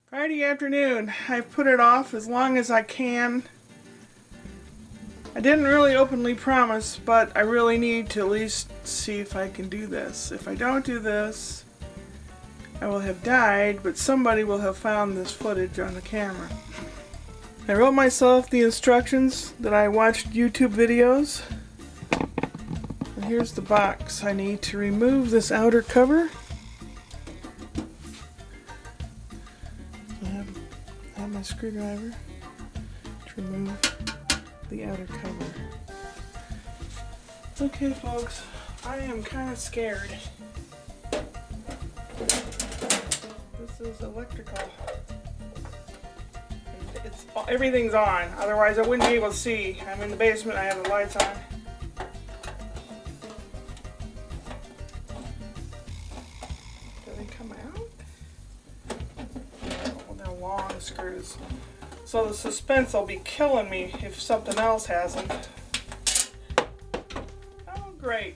Friday afternoon. I put it off as long as I can. I didn't really openly promise, but I really need to at least see if I can do this. If I don't do this, I will have died, but somebody will have found this footage on the camera. I wrote myself the instructions that I watched YouTube videos. And here's the box. I need to remove this outer cover. I have my screwdriver to remove the outer cover. Okay folks, I am kind of scared. This is electrical. Everything's on, otherwise I wouldn't be able to see. I'm in the basement, I have the lights on. Do they come out? Oh, they're long screws. So the suspense will be killing me if something else hasn't. Oh, great.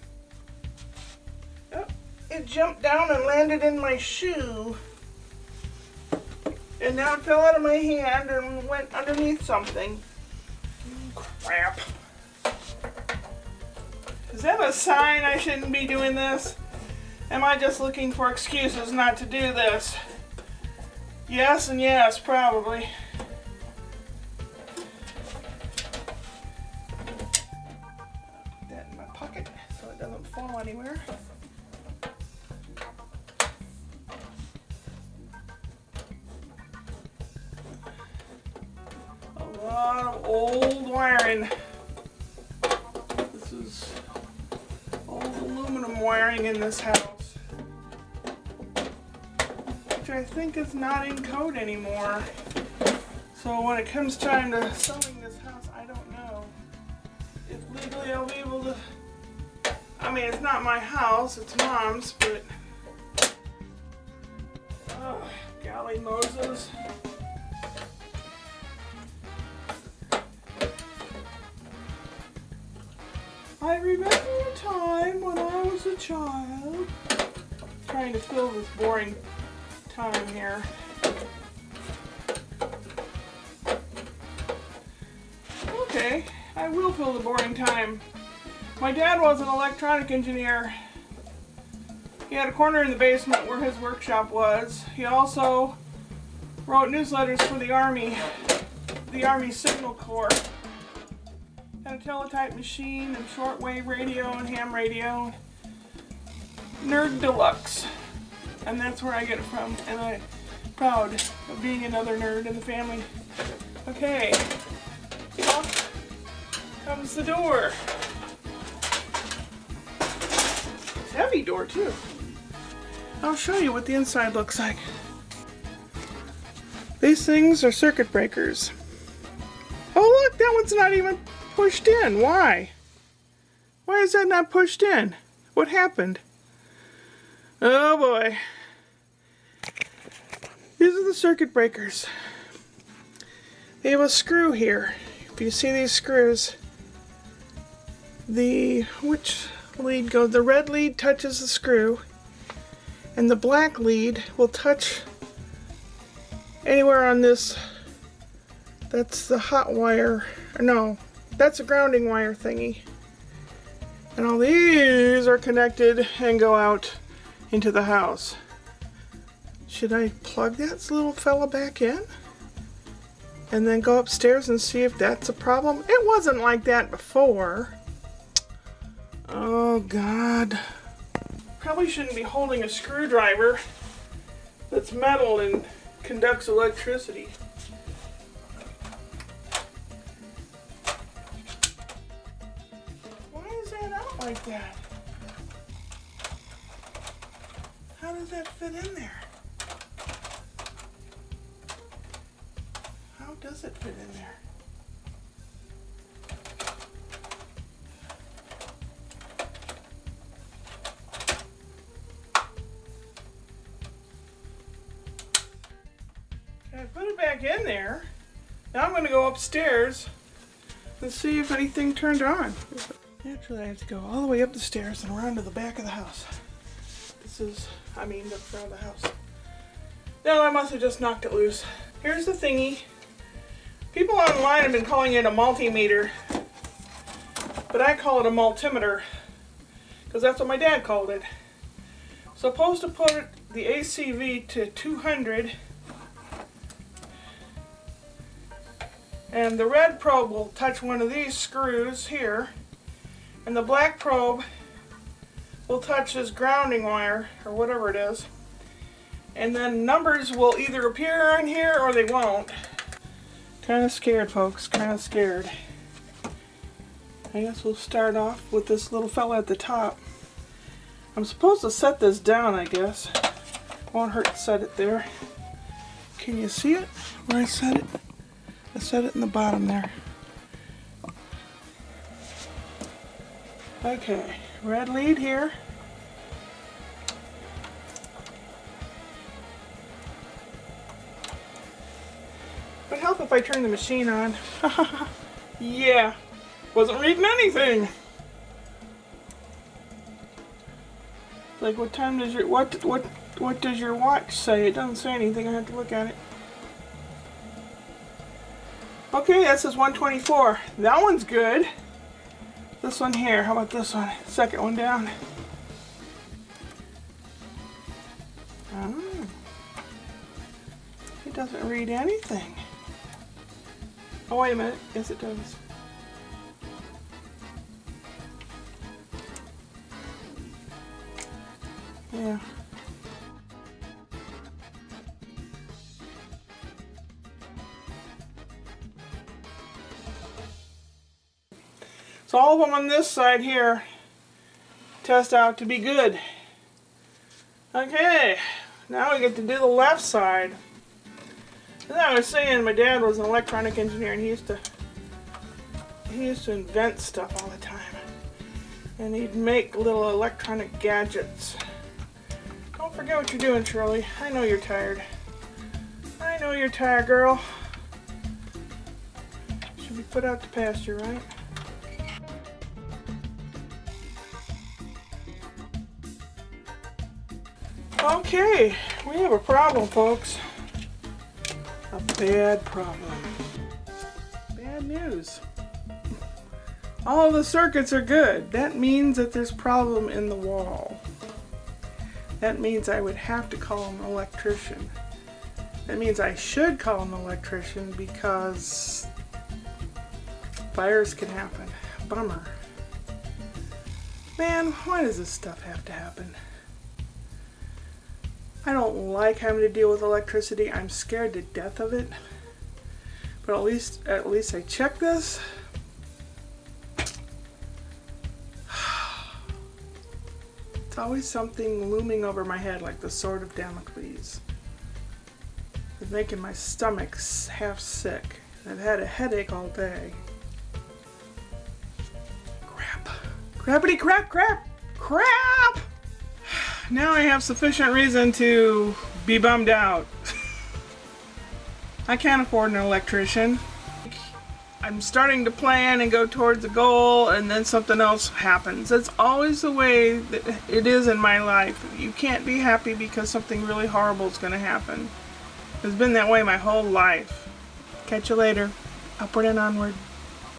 Oh, it jumped down and landed in my shoe. And now it fell out of my hand and went underneath something. Crap. Is that a sign I shouldn't be doing this? Am I just looking for excuses not to do this? Yes and yes, probably. Put that in my pocket so it doesn't fall anywhere. A lot of old wiring. This is old aluminum wiring in this house, which I think is not in code anymore. So when it comes time to selling this house, I don't know if legally I'll be able to. I mean, it's not my house, it's Mom's, but oh, golly Moses. I remember a time when I was a child. Trying to fill this boring time here. Okay, I will fill the boring time. My dad was an electronic engineer. He had a corner in the basement where his workshop was. He also wrote newsletters for the Army Signal Corps. Had a teletype machine and shortwave radio and ham radio. Nerd Deluxe. And that's where I get it from. And I'm proud of being another nerd in the family. Okay. Off comes the door. It's a heavy door too. I'll show you what the inside looks like. These things are circuit breakers. Oh look, that one's not even pushed in. Why? Why is that not pushed in? What happened? Oh boy. These are the circuit breakers. They have a screw here. If you see these screws, which lead goes? The red lead touches the screw, and the black lead will touch anywhere on this. That's the hot wire. No, that's a grounding wire thingy. And all these are connected and go out into the house. Should I plug that little fella back in? And then go upstairs and see if that's a problem? It wasn't like that before. Oh God. Probably shouldn't be holding a screwdriver that's metal and conducts electricity. Like that. How does that fit in there? How does it fit in there? I put it back in there. Now I'm going to go upstairs and see if anything turned on. Actually, I have to go all the way up the stairs and around to the back of the house. The front of the house. No, I must have just knocked it loose. Here's the thingy. People online have been calling it a multimeter, but I call it a multimeter because that's what my dad called it. Supposed to put the ACV to 200, and the red probe will touch one of these screws here, and the black probe will touch this grounding wire or whatever it is, and then numbers will either appear on here or they won't. Kind of scared, folks, kind of scared. I guess we'll start off with this little fella at the top. I'm supposed to set this down, I guess. Won't hurt to set it there. Can you see it where I set it? I set it in the bottom there. Okay, red lead here. Would help if I turn the machine on. Yeah, wasn't reading anything. Like, what time does your what does your watch say? It doesn't say anything. I have to look at it. Okay, that says 124. That one's good. This one here. How about this one? Second one down. Oh, it doesn't read anything. Oh, wait a minute. Yes, it does. Yeah. So all of them on this side here test out to be good. Okay, now we get to do the left side. As I was saying, my dad was an electronic engineer, and he used to invent stuff all the time. And he'd make little electronic gadgets. Don't forget what you're doing, Shirley. I know you're tired. I know you're tired, girl. Should be put out to pasture, right? Okay, we have a problem, folks. A bad problem. Bad news. All the circuits are good. That means that there's a problem in the wall. That means I would have to call an electrician. That means I should call an electrician because fires can happen. Bummer. Man, why does this stuff have to happen? I don't like having to deal with electricity. I'm scared to death of it. But at least I checked this. It's always something looming over my head like the sword of Damocles. It's making my stomach half sick. I've had a headache all day. Crap. Crappity crap, crap, crap! Now I have sufficient reason to be bummed out. I can't afford an electrician. I'm starting to plan and go towards a goal, and then something else happens. That's always the way that it is in my life. You can't be happy because something really horrible is going to happen. It's been that way my whole life. Catch you later. Upward and onward.